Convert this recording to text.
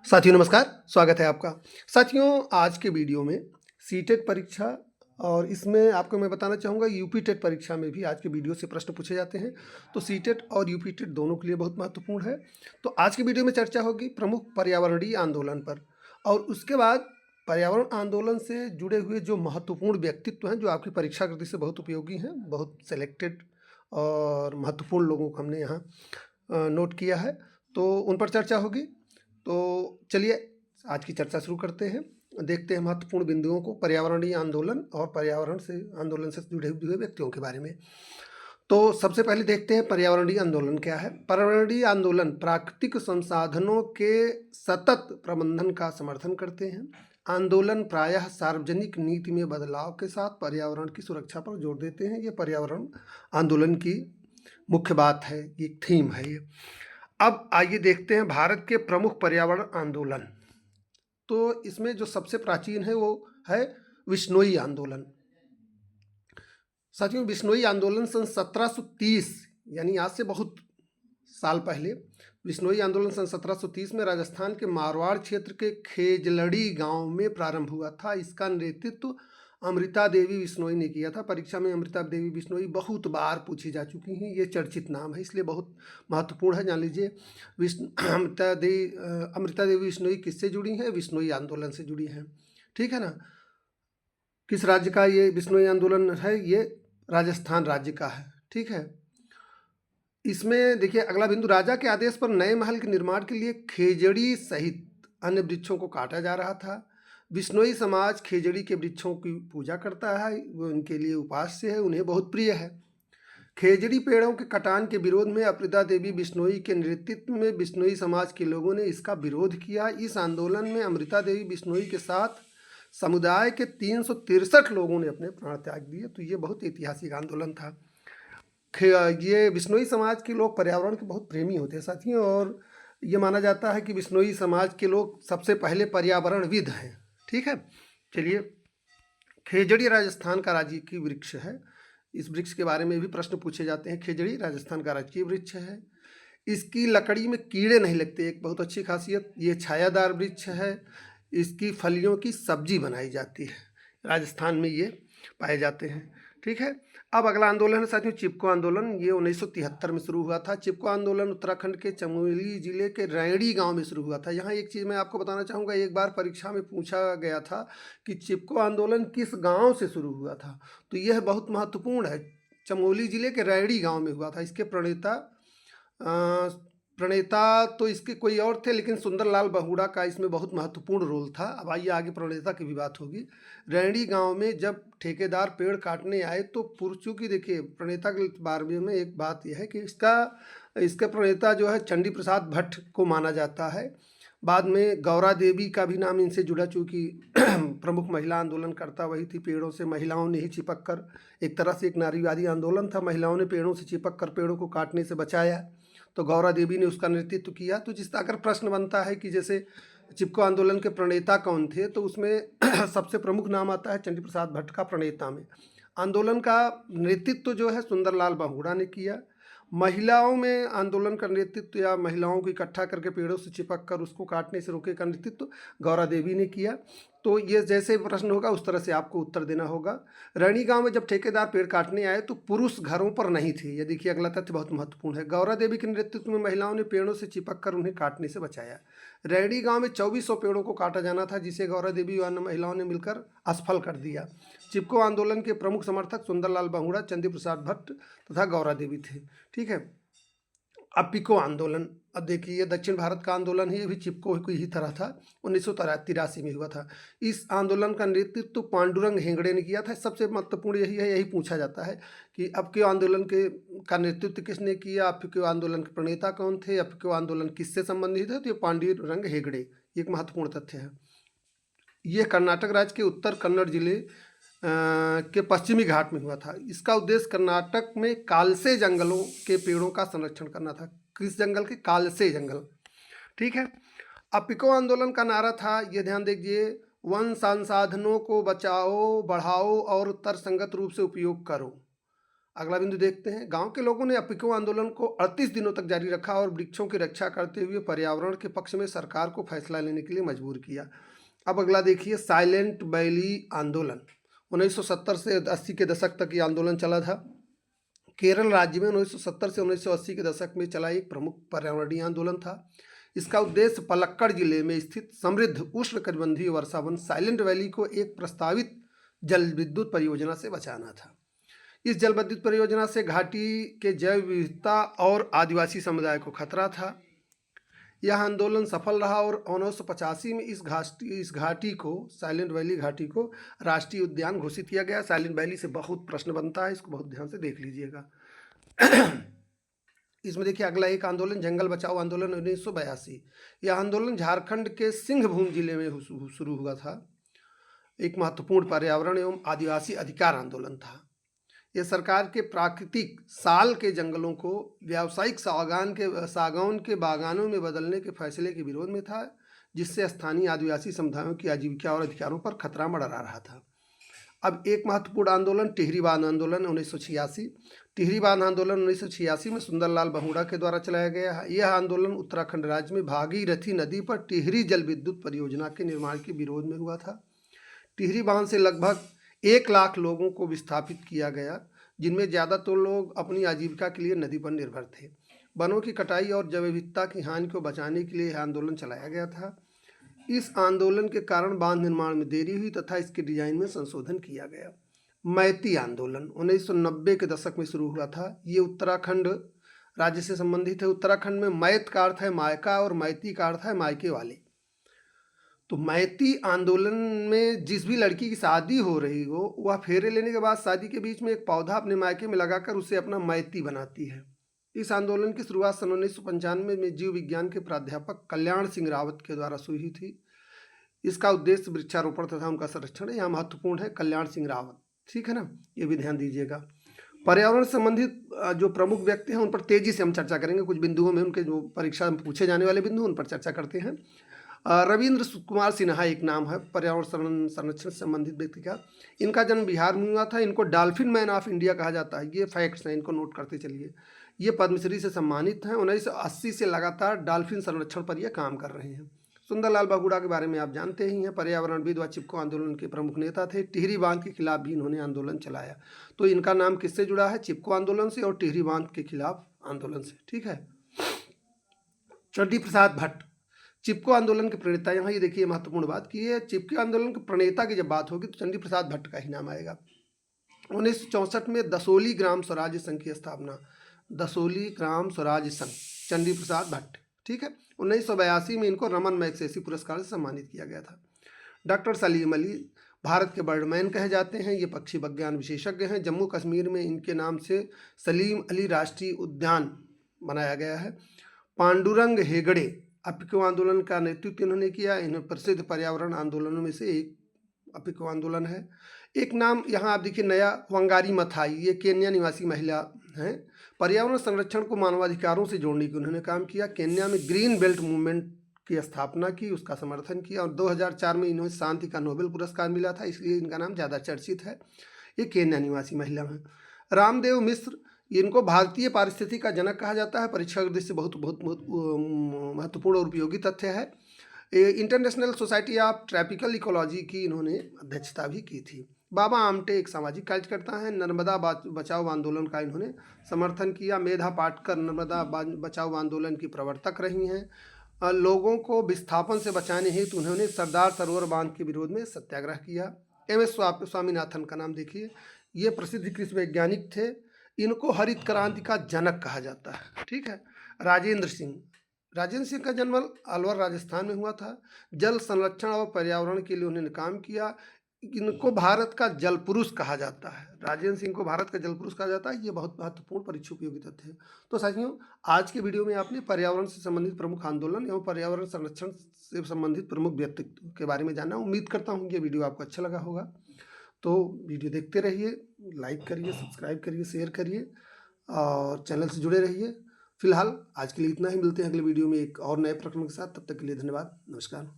साथियों नमस्कार, स्वागत है आपका। साथियों आज के वीडियो में सीटेट परीक्षा और इसमें आपको मैं बताना चाहूँगा यूपी टेट परीक्षा में भी आज के वीडियो से प्रश्न पूछे जाते हैं। तो सीटेट और यूपी टेट दोनों के लिए बहुत महत्वपूर्ण है। तो आज की वीडियो में चर्चा होगी प्रमुख पर्यावरणीय आंदोलन पर और उसके बाद पर्यावरण आंदोलन से जुड़े हुए जो महत्वपूर्ण व्यक्तित्व हैं जो आपकी परीक्षा कृति से बहुत उपयोगी हैं, बहुत सेलेक्टेड और महत्वपूर्ण लोगों को हमने यहाँ नोट किया है, तो उन पर चर्चा होगी। तो चलिए आज की चर्चा शुरू करते हैं। देखते हैं महत्वपूर्ण बिंदुओं को, पर्यावरणीय आंदोलन और पर्यावरण से आंदोलन से जुड़े हुए व्यक्तियों के बारे में। तो सबसे पहले देखते हैं पर्यावरणीय आंदोलन क्या है। पर्यावरणीय आंदोलन प्राकृतिक संसाधनों के सतत प्रबंधन का समर्थन करते हैं। आंदोलन प्रायः सार्वजनिक नीति में बदलाव के साथ पर्यावरण की सुरक्षा पर जोर देते हैं। ये पर्यावरण आंदोलन की मुख्य बात है, एक थीम है ये। अब आइए देखते हैं भारत के प्रमुख पर्यावरण आंदोलन। तो इसमें जो सबसे प्राचीन है वो है विश्नोई आंदोलन। साथियों बिश्नोई आंदोलन सन 1730 यानी आज से बहुत साल पहले विश्नोई आंदोलन सन 1730 में राजस्थान के मारवाड़ क्षेत्र के खेजलड़ी गांव में प्रारंभ हुआ था। इसका नेतृत्व अमृता देवी बिश्नोई ने किया था। परीक्षा में अमृता देवी बिश्नोई बहुत बार पूछी जा चुकी हैं, ये चर्चित नाम है इसलिए बहुत महत्वपूर्ण है, जान लीजिए। अमृता देवी बिश्नोई किससे जुड़ी हैं? बिश्नोई आंदोलन से जुड़ी हैं, ठीक है ना। किस राज्य का ये बिश्नोई आंदोलन है? ये राजस्थान राज्य का है, ठीक है। इसमें देखिए अगला बिंदु, राजा के आदेश पर नए महल के निर्माण के लिए खेजड़ी सहित अन्य वृक्षों को काटा जा रहा था। बिश्नोई समाज खेजड़ी के वृक्षों की पूजा करता है, वो उनके लिए उपास्य है, उन्हें बहुत प्रिय है। खेजड़ी पेड़ों के कटान के विरोध में अमृता देवी बिश्नोई के नेतृत्व में बिश्नोई समाज के लोगों ने इसका विरोध किया। इस आंदोलन में अमृता देवी बिश्नोई के साथ समुदाय के 363 लोगों ने अपने प्राण त्याग दिए। तो ये बहुत ऐतिहासिक आंदोलन था। ये बिश्नोई समाज के लोग पर्यावरण के बहुत प्रेमी होते हैं साथियों, और ये माना जाता है कि बिश्नोई समाज के लोग सबसे पहले पर्यावरणविद हैं, ठीक है। चलिए, खेजड़ी राजस्थान का राजकीय वृक्ष है। इस वृक्ष के बारे में भी प्रश्न पूछे जाते हैं। खेजड़ी राजस्थान का राजकीय वृक्ष है। इसकी लकड़ी में कीड़े नहीं लगते, एक बहुत अच्छी खासियत। ये छायादार वृक्ष है। इसकी फलियों की सब्जी बनाई जाती है। राजस्थान में ये पाए जाते हैं, ठीक है। अब अगला आंदोलन है साथियों चिपको आंदोलन। ये 1973 में शुरू हुआ था। चिपको आंदोलन उत्तराखंड के चमोली जिले के रैणी गांव में शुरू हुआ था। यहाँ एक चीज़ मैं आपको बताना चाहूँगा, एक बार परीक्षा में पूछा गया था कि चिपको आंदोलन किस गांव से शुरू हुआ था, तो यह बहुत महत्वपूर्ण है। चमोली जिले के रैणी गांव में हुआ था। इसके प्रणेता तो इसके कोई और थे, लेकिन सुंदरलाल बहुगुणा का इसमें बहुत महत्वपूर्ण रोल था। अब आइए आगे प्रणेता की भी बात होगी। रैणी गांव में जब ठेकेदार पेड़ काटने आए तो चूंकि देखिए प्रणेता के बारे में एक बात यह है कि इसका प्रणेता जो है चंडी प्रसाद भट्ट को माना जाता है। बाद में गौरा देवी का भी नाम इनसे जुड़ा, चूँकि प्रमुख महिला आंदोलनकर्ता वही थी। पेड़ों से महिलाओं ने ही चिपक कर, एक तरह से एक नारीवादी आंदोलन था। महिलाओं ने पेड़ों से चिपक कर पेड़ों को काटने से बचाया, तो गौरा देवी ने उसका नेतृत्व किया। तो जिस अगर प्रश्न बनता है कि जैसे चिपको आंदोलन के प्रणेता कौन थे, तो उसमें सबसे प्रमुख नाम आता है चंडी प्रसाद भट्ट का प्रणेता में। आंदोलन का नेतृत्व जो है सुंदरलाल बहुगुणा ने किया। महिलाओं में आंदोलन का नेतृत्व या महिलाओं को इकट्ठा करके पेड़ों से चिपक कर उसको काटने से रोके का नेतृत्व गौरा देवी ने किया। तो ये जैसे प्रश्न होगा उस तरह से आपको उत्तर देना होगा। रैणी गांव में जब ठेकेदार पेड़ काटने आए तो पुरुष घरों पर नहीं थे। ये देखिए अगला तथ्य बहुत महत्वपूर्ण है। गौरा देवी के नेतृत्व में महिलाओं ने पेड़ों से चिपक कर उन्हें काटने से बचाया। रैणी गांव में 2400 पेड़ों को काटा जाना था, जिसे गौरा देवी और अन्य महिलाओं ने मिलकर असफल कर दिया। चिपको आंदोलन के प्रमुख समर्थक सुंदरलाल बहुगुणा, चंदी प्रसाद भट्ट तथा गौरा देवी थे, ठीक है। अब पिको आंदोलन, अब देखिए ये दक्षिण भारत का आंदोलन है, ये भी चिपको की ही तरह था। 1983 में हुआ था। इस आंदोलन का नेतृत्व पांडुरंग हेगड़े ने किया था। सबसे महत्वपूर्ण यही है, यही पूछा जाता है कि अब के आंदोलन का नेतृत्व किसने किया, अब के आंदोलन के प्रणेता कौन थे, अब के आंदोलन किससे संबंधित है, तो ये पांडुरंग हेगड़े, एक महत्वपूर्ण तथ्य है। ये कर्नाटक राज्य के उत्तर कन्नड़ जिले के पश्चिमी घाट में हुआ था। इसका उद्देश्य कर्नाटक में कालसे जंगलों के पेड़ों का संरक्षण करना था। किस जंगल के? कालसे जंगल, ठीक है। अब पिको आंदोलन का नारा था, ये ध्यान दीजिए, वन संसाधनों को बचाओ, बढ़ाओ और तर्कसंगत रूप से उपयोग करो। अगला बिंदु देखते हैं। गांव के लोगों ने अपिको आंदोलन को 38 दिनों तक जारी रखा और वृक्षों की रक्षा करते हुए पर्यावरण के पक्ष में सरकार को फैसला लेने के लिए मजबूर किया। अब अगला देखिए, साइलेंट वैली आंदोलन। 1970 से 80 के दशक तक ये आंदोलन चला था। केरल राज्य में 1970 से 1980 के दशक में चला एक प्रमुख पर्यावरणीय आंदोलन था। इसका उद्देश्य पलक्कड़ जिले में स्थित समृद्ध उष्णकटिबंधीय वर्षावन साइलेंट वैली को एक प्रस्तावित जल विद्युत परियोजना से बचाना था। इस जल विद्युत परियोजना से घाटी के जैव विविधता और आदिवासी समुदाय को खतरा था। यह आंदोलन सफल रहा और 1985 में इस घाटी को, साइलेंट वैली घाटी को राष्ट्रीय उद्यान घोषित किया गया। साइलेंट वैली से बहुत प्रश्न बनता है, इसको बहुत ध्यान से देख लीजिएगा। इसमें देखिए अगला एक आंदोलन, जंगल बचाओ आंदोलन 1982। यह आंदोलन झारखंड के सिंहभूम जिले में शुरू हुआ था। एक महत्वपूर्ण पर्यावरण एवं आदिवासी अधिकार आंदोलन था। यह सरकार के प्राकृतिक साल के जंगलों को व्यावसायिक सागौन के बागानों में बदलने के फैसले के विरोध में था, जिससे स्थानीय आदिवासी समुदायों की आजीविका और अधिकारों पर खतरा मंडरा रहा था। अब एक महत्वपूर्ण आंदोलन, टिहरी बांध आंदोलन 1986। टिहरी बांध आंदोलन 1986 में सुंदरलाल बहुगुणा के द्वारा चलाया गया है। यह आंदोलन उत्तराखंड राज्य में भागीरथी नदी पर टिहरी जल विद्युत परियोजना के निर्माण के विरोध में हुआ था। टिहरी बांध से लगभग 1 लाख लोगों को विस्थापित किया गया, जिनमें ज़्यादातर लोग अपनी आजीविका के लिए नदी पर निर्भर थे। वनों की कटाई और जैव विविधता की हानि को बचाने के लिए यह आंदोलन चलाया गया था। इस आंदोलन के कारण बांध निर्माण में देरी हुई तथा इसके डिजाइन में संशोधन किया गया। मैती आंदोलन 1990 के दशक में शुरू हुआ था। ये उत्तराखंड राज्य से संबंधित है। उत्तराखंड में मैत का अर्थ है मायका और मैती का अर्थ है मायके वाले। तो मैती आंदोलन में जिस भी लड़की की शादी हो रही हो, वह फेरे लेने के बाद शादी के बीच में एक पौधा अपने मायके में लगाकर उसे अपना मैती बनाती है। इस आंदोलन की शुरुआत सन 1995 में जीव विज्ञान के प्राध्यापक कल्याण सिंह रावत के द्वारा हुई थी। इसका उद्देश्य वृक्षारोपण तथा उनका संरक्षण है। यहाँ महत्वपूर्ण है कल्याण सिंह रावत, ठीक है ना, ये भी ध्यान दीजिएगा। पर्यावरण संबंधित जो प्रमुख व्यक्ति हैं उन पर तेजी से हम चर्चा करेंगे। कुछ बिंदुओं में उनके जो परीक्षा में पूछे जाने वाले बिंदु उन पर चर्चा करते हैं। रविंद्र कुमार सिन्हा एक नाम है पर्यावरण संरक्षण से संबंधित व्यक्ति का। इनका जन्म बिहार में हुआ था। इनको डॉल्फिन मैन ऑफ इंडिया कहा जाता है। ये फैक्ट्स हैं, इनको नोट करते चलिए। ये पद्मश्री से सम्मानित हैं। 1980 से लगातार डॉल्फिन संरक्षण पर यह काम कर रहे हैं। सुंदरलाल बहुगुणा के बारे में आप जानते ही हैं। पर्यावरणविद व चिपको आंदोलन के प्रमुख नेता थे। टिहरी बांध के खिलाफ भी इन्होंने आंदोलन चलाया। तो इनका नाम किससे जुड़ा है? चिपको आंदोलन से और टिहरी बांध के खिलाफ आंदोलन से, ठीक है। चंडी प्रसाद भट्ट, चिपको आंदोलन के प्रणेता। यहाँ ये देखिए महत्वपूर्ण बात कि ये चिपको आंदोलन के प्रणेता की जब बात होगी तो चंडी प्रसाद भट्ट का ही नाम आएगा। 1964 में दसोली ग्राम स्वराज्य संघ की स्थापना, दसोली ग्राम स्वराज्य संघ, चंडी प्रसाद भट्ट, ठीक है। 1982 में इनको रमन मैग्सेसी पुरस्कार से सम्मानित किया गया था। डॉक्टर सलीम अली भारत के बर्डमैन कहे जाते हैं। ये पक्षी विज्ञान विशेषज्ञ हैं। जम्मू कश्मीर में इनके नाम से सलीम अली राष्ट्रीय उद्यान बनाया गया है। पांडुरंग हेगड़े, अपिको आंदोलन का नेतृत्व इन्होंने किया। इन प्रसिद्ध पर्यावरण आंदोलनों में से एक अपिको आंदोलन है। एक नाम यहाँ आप देखिए नया, वंगारी मथाई, ये केन्या निवासी महिला हैं। पर्यावरण संरक्षण को मानवाधिकारों से जोड़ने की उन्होंने काम किया। केन्या में ग्रीन बेल्ट मूवमेंट की स्थापना की, उसका समर्थन किया और 2004 में इन्हें शांति का नोबेल पुरस्कार मिला था, इसलिए इनका नाम ज़्यादा चर्चित है। ये केन्या निवासी महिला हैं। रामदेव मिश्र, इनको भारतीय पारिस्थितिकी का जनक कहा जाता है। परीक्षा के दृष्टि से बहुत बहुत महत्वपूर्ण और उपयोगी तथ्य है। International society of tropical ecology की इन्होंने अध्यक्षता भी की थी। बाबा आमटे एक सामाजिक कार्यकर्ता हैं। नर्मदा बचाओ आंदोलन का इन्होंने समर्थन किया। मेधा पाटकर नर्मदा बचाओ आंदोलन की प्रवर्तक रही हैं। लोगों को विस्थापन से बचाने हेतु उन्होंने सरदार सरोवर बांध के विरोध में सत्याग्रह किया। MS स्वामीनाथन का नाम देखिए, ये प्रसिद्ध कृषि वैज्ञानिक थे। इनको हरित क्रांति का जनक कहा जाता है, ठीक है। राजेंद्र सिंह का जन्म अलवर राजस्थान में हुआ था। जल संरक्षण और पर्यावरण के लिए उन्होंने काम किया। इनको भारत का जल पुरुष कहा जाता है। राजेंद्र सिंह को भारत का जल पुरुष कहा जाता है। ये बहुत महत्वपूर्ण परीक्षा उपयोगी तथ्य है। तो साथियों, आज के वीडियो में आपने पर्यावरण से संबंधित प्रमुख आंदोलन एवं पर्यावरण संरक्षण से संबंधित प्रमुख व्यक्तित्व के बारे में जाना। उम्मीद करता हूँ ये वीडियो आपको अच्छा लगा होगा। तो वीडियो देखते रहिए, लाइक करिए, सब्सक्राइब करिए, शेयर करिए और चैनल से जुड़े रहिए। फिलहाल आज के लिए इतना ही। मिलते हैं अगले वीडियो में एक और नए प्रकरण के साथ। तब तक के लिए धन्यवाद, नमस्कार।